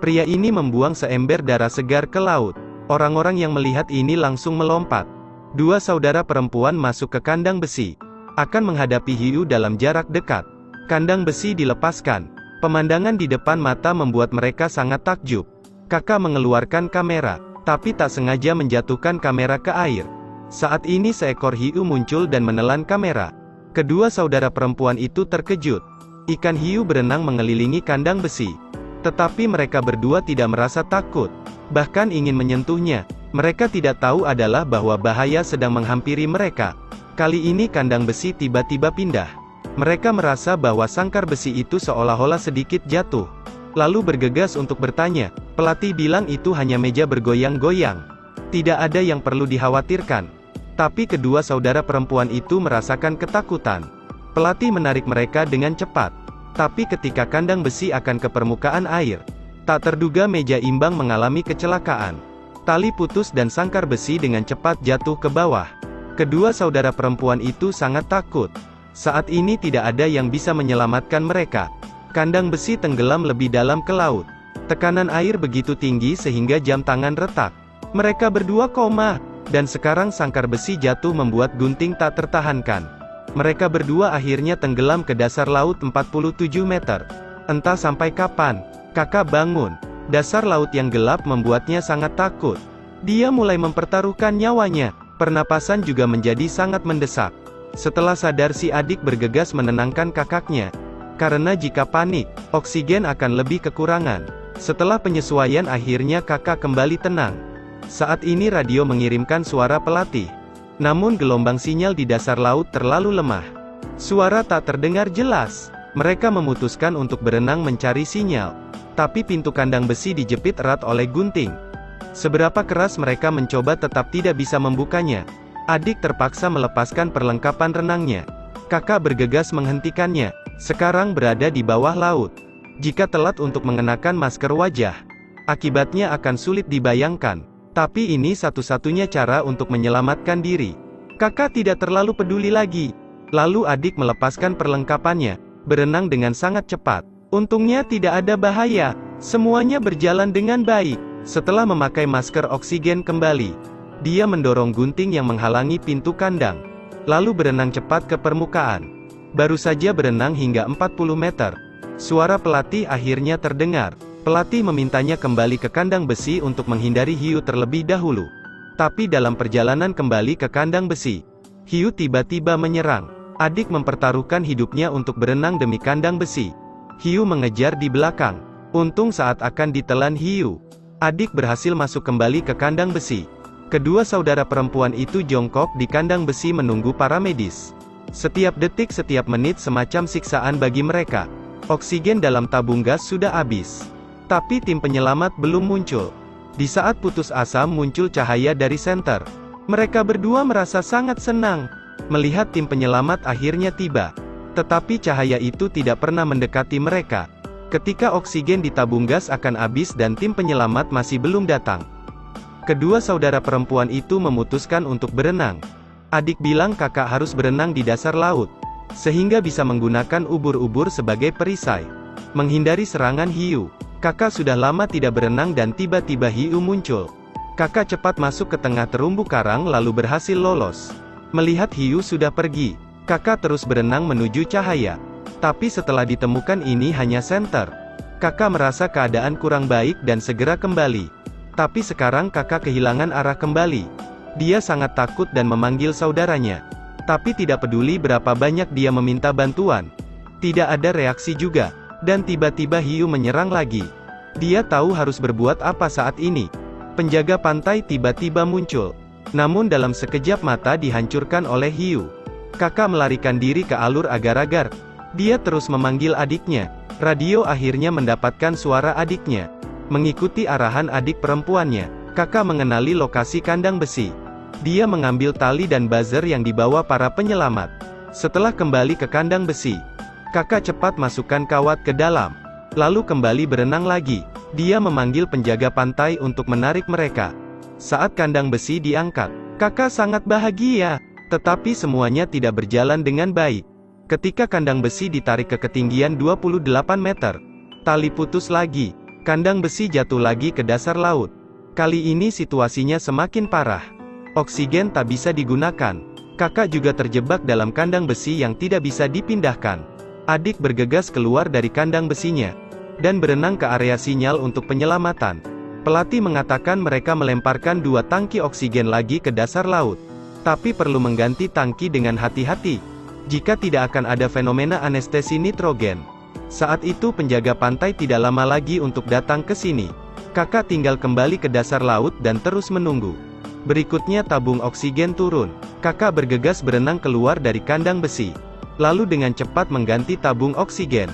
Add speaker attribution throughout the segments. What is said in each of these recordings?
Speaker 1: Pria ini membuang seember darah segar ke laut. Orang-orang yang melihat ini langsung melompat. Dua saudara perempuan masuk ke kandang besi. Akan menghadapi hiu dalam jarak dekat. Kandang besi dilepaskan. Pemandangan di depan mata membuat mereka sangat takjub. Kakak mengeluarkan kamera, tapi tak sengaja menjatuhkan kamera ke air. Saat ini seekor hiu muncul dan menelan kamera. Kedua saudara perempuan itu terkejut. Ikan hiu berenang mengelilingi kandang besi. Tetapi mereka berdua tidak merasa takut. Bahkan ingin menyentuhnya. Mereka tidak tahu adalah bahwa bahaya sedang menghampiri mereka. Kali ini kandang besi tiba-tiba pindah. Mereka merasa bahwa sangkar besi itu seolah-olah sedikit jatuh. Lalu bergegas untuk bertanya. Pelatih bilang itu hanya meja bergoyang-goyang. Tidak ada yang perlu dikhawatirkan. Tapi kedua saudara perempuan itu merasakan ketakutan. Pelatih menarik mereka dengan cepat. Tapi ketika kandang besi akan ke permukaan air, tak terduga meja imbang mengalami kecelakaan. Tali putus dan sangkar besi dengan cepat jatuh ke bawah. Kedua saudara perempuan itu sangat takut. Saat ini tidak ada yang bisa menyelamatkan mereka. Kandang besi tenggelam lebih dalam ke laut. Tekanan air begitu tinggi sehingga jam tangan retak. Mereka berdua koma, dan sekarang sangkar besi jatuh membuat gunting tak tertahankan. Mereka berdua akhirnya tenggelam ke dasar laut 47 meter. Entah sampai kapan. Kakak bangun. Dasar laut yang gelap membuatnya sangat takut. Dia mulai mempertaruhkan nyawanya. Pernapasan juga menjadi sangat mendesak. Setelah sadar si adik bergegas menenangkan kakaknya. Karena jika panik, oksigen akan lebih kekurangan. Setelah penyesuaian akhirnya kakak kembali tenang. Saat ini radio mengirimkan suara pelatih. Namun gelombang sinyal di dasar laut terlalu lemah. Suara tak terdengar jelas. Mereka memutuskan untuk berenang mencari sinyal. Tapi pintu kandang besi dijepit erat oleh gunting. Seberapa keras mereka mencoba tetap tidak bisa membukanya. Adik terpaksa melepaskan perlengkapan renangnya. Kakak bergegas menghentikannya. Sekarang berada di bawah laut. Jika telat untuk mengenakan masker wajah, akibatnya akan sulit dibayangkan. Tapi ini satu-satunya cara untuk menyelamatkan diri. Kakak tidak terlalu peduli lagi. Lalu adik melepaskan perlengkapannya, berenang dengan sangat cepat. Untungnya tidak ada bahaya. Semuanya berjalan dengan baik. Setelah memakai masker oksigen kembali, dia mendorong gunting yang menghalangi pintu kandang. Lalu berenang cepat ke permukaan. Baru saja berenang hingga 40 meter. Suara pelatih akhirnya terdengar. Pelatih memintanya kembali ke kandang besi untuk menghindari hiu terlebih dahulu. Tapi dalam perjalanan kembali ke kandang besi, hiu tiba-tiba menyerang. Adik mempertaruhkan hidupnya untuk berenang demi kandang besi. Hiu mengejar di belakang. Untung saat akan ditelan hiu, adik berhasil masuk kembali ke kandang besi. Kedua saudara perempuan itu jongkok di kandang besi menunggu para medis. Setiap detik setiap menit semacam siksaan bagi mereka. Oksigen dalam tabung gas sudah habis. Tapi tim penyelamat belum muncul. Di saat putus asa muncul cahaya dari senter. Mereka berdua merasa sangat senang melihat tim penyelamat akhirnya tiba. Tetapi cahaya itu tidak pernah mendekati mereka. Ketika oksigen di tabung gas akan habis dan tim penyelamat masih belum datang, kedua saudara perempuan itu memutuskan untuk berenang. Adik bilang kakak harus berenang di dasar laut, sehingga bisa menggunakan ubur-ubur sebagai perisai, menghindari serangan hiu. Kakak sudah lama tidak berenang dan tiba-tiba hiu muncul. Kakak cepat masuk ke tengah terumbu karang lalu berhasil lolos. Melihat hiu sudah pergi, kakak terus berenang menuju cahaya. Tapi setelah ditemukan ini hanya senter. Kakak merasa keadaan kurang baik dan segera kembali. Tapi sekarang kakak kehilangan arah kembali. Dia sangat takut dan memanggil saudaranya. Tapi tidak peduli berapa banyak dia meminta bantuan. Tidak ada reaksi juga. Dan tiba-tiba hiu menyerang lagi. Dia tahu harus berbuat apa saat ini. Penjaga pantai tiba-tiba muncul. Namun dalam sekejap mata dihancurkan oleh hiu. Kakak melarikan diri ke alur agar-agar. Dia terus memanggil adiknya. Radio akhirnya mendapatkan suara adiknya. Mengikuti arahan adik perempuannya, kakak mengenali lokasi kandang besi. Dia mengambil tali dan buzzer yang dibawa para penyelamat. Setelah kembali ke kandang besi, kakak cepat masukkan kawat ke dalam. Lalu kembali berenang lagi. Dia memanggil penjaga pantai untuk menarik mereka. Saat kandang besi diangkat, kakak sangat bahagia. Tetapi semuanya tidak berjalan dengan baik. Ketika kandang besi ditarik ke ketinggian 28 meter, tali putus lagi. Kandang besi jatuh lagi ke dasar laut. Kali ini situasinya semakin parah. Oksigen tak bisa digunakan. Kakak juga terjebak dalam kandang besi yang tidak bisa dipindahkan. Adik bergegas keluar dari kandang besinya dan berenang ke area sinyal untuk penyelamatan. Pelatih mengatakan mereka melemparkan 2 tangki oksigen lagi ke dasar laut. Tapi perlu mengganti tangki dengan hati-hati. Jika tidak akan ada fenomena anestesi nitrogen. Saat itu penjaga pantai tidak lama lagi untuk datang ke sini. Kakak tinggal kembali ke dasar laut dan terus menunggu. Berikutnya tabung oksigen turun. Kakak bergegas berenang keluar dari kandang besi. Lalu dengan cepat mengganti tabung oksigen.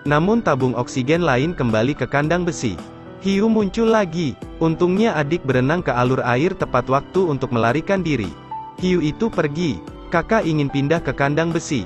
Speaker 1: Namun tabung oksigen lain kembali ke kandang besi. Hiu muncul lagi. Untungnya adik berenang ke alur air tepat waktu untuk melarikan diri. Hiu itu pergi. Kakak ingin pindah ke kandang besi.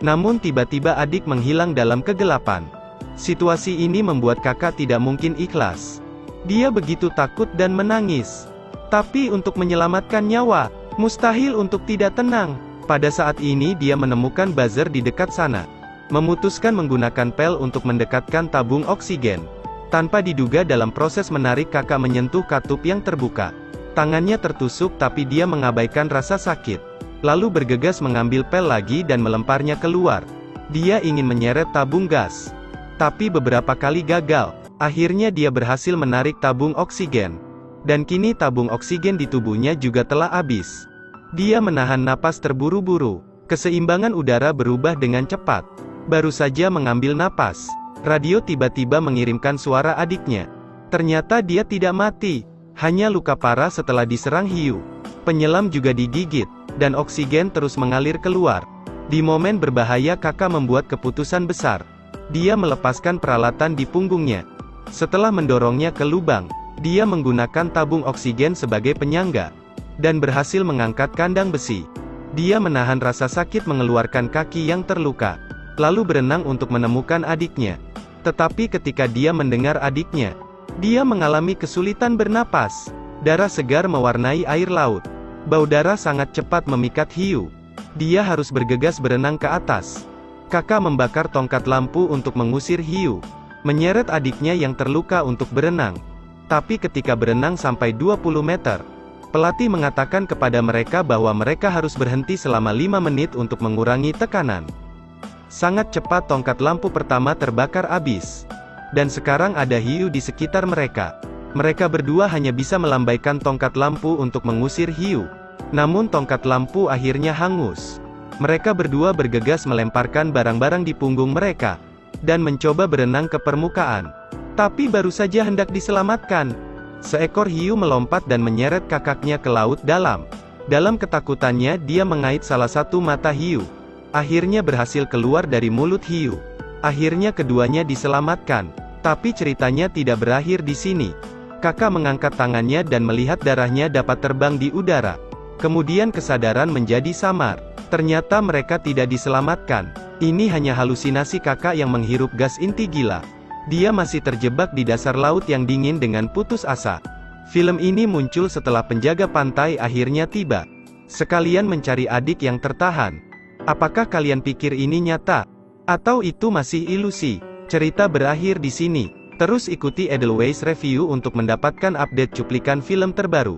Speaker 1: Namun tiba-tiba adik menghilang dalam kegelapan. Situasi ini membuat kakak tidak mungkin ikhlas. Dia begitu takut dan menangis. Tapi untuk menyelamatkan nyawa, mustahil untuk tidak tenang. Pada saat ini dia menemukan buzzer di dekat sana. Memutuskan menggunakan pel untuk mendekatkan tabung oksigen. Tanpa diduga dalam proses menarik kakak menyentuh katup yang terbuka. Tangannya tertusuk tapi dia mengabaikan rasa sakit. Lalu bergegas mengambil pel lagi dan melemparnya keluar. Dia ingin menyeret tabung gas. Tapi beberapa kali gagal. Akhirnya dia berhasil menarik tabung oksigen. Dan kini tabung oksigen di tubuhnya juga telah habis. Dia menahan napas terburu-buru. Keseimbangan udara berubah dengan cepat. Baru saja mengambil napas. Radio tiba-tiba mengirimkan suara adiknya. Ternyata dia tidak mati. Hanya luka parah setelah diserang hiu. Penyelam juga digigit. Dan oksigen terus mengalir keluar. Di momen berbahaya kakak membuat keputusan besar. Dia melepaskan peralatan di punggungnya. Setelah mendorongnya ke lubang, dia menggunakan tabung oksigen sebagai penyangga. Dan berhasil mengangkat kandang besi. Dia menahan rasa sakit mengeluarkan kaki yang terluka. Lalu berenang untuk menemukan adiknya. Tetapi ketika dia mendengar adiknya, dia mengalami kesulitan bernapas. Darah segar mewarnai air laut. Bau darah sangat cepat memikat hiu. Dia harus bergegas berenang ke atas. Kakak membakar tongkat lampu untuk mengusir hiu. Menyeret adiknya yang terluka untuk berenang. Tapi ketika berenang sampai 20 meter, pelatih mengatakan kepada mereka bahwa mereka harus berhenti selama 5 menit untuk mengurangi tekanan. Sangat cepat tongkat lampu pertama terbakar habis. Dan sekarang ada hiu di sekitar mereka. Mereka berdua hanya bisa melambaikan tongkat lampu untuk mengusir hiu. Namun tongkat lampu akhirnya hangus. Mereka berdua bergegas melemparkan barang-barang di punggung mereka. Dan mencoba berenang ke permukaan. Tapi baru saja hendak diselamatkan. Seekor hiu melompat dan menyeret kakaknya ke laut dalam. Dalam ketakutannya dia mengait salah satu mata hiu. Akhirnya berhasil keluar dari mulut hiu. Akhirnya keduanya diselamatkan. Tapi ceritanya tidak berakhir di sini. Kakak mengangkat tangannya dan melihat darahnya dapat terbang di udara. Kemudian kesadaran menjadi samar. Ternyata mereka tidak diselamatkan. Ini hanya halusinasi kakak yang menghirup gas inti gila. Dia masih terjebak di dasar laut yang dingin dengan putus asa. Film ini muncul setelah penjaga pantai akhirnya tiba. Sekalian mencari adik yang tertahan. Apakah kalian pikir ini nyata? Atau itu masih ilusi? Cerita berakhir di sini. Terus ikuti Edelweiss Review untuk mendapatkan update cuplikan film terbaru.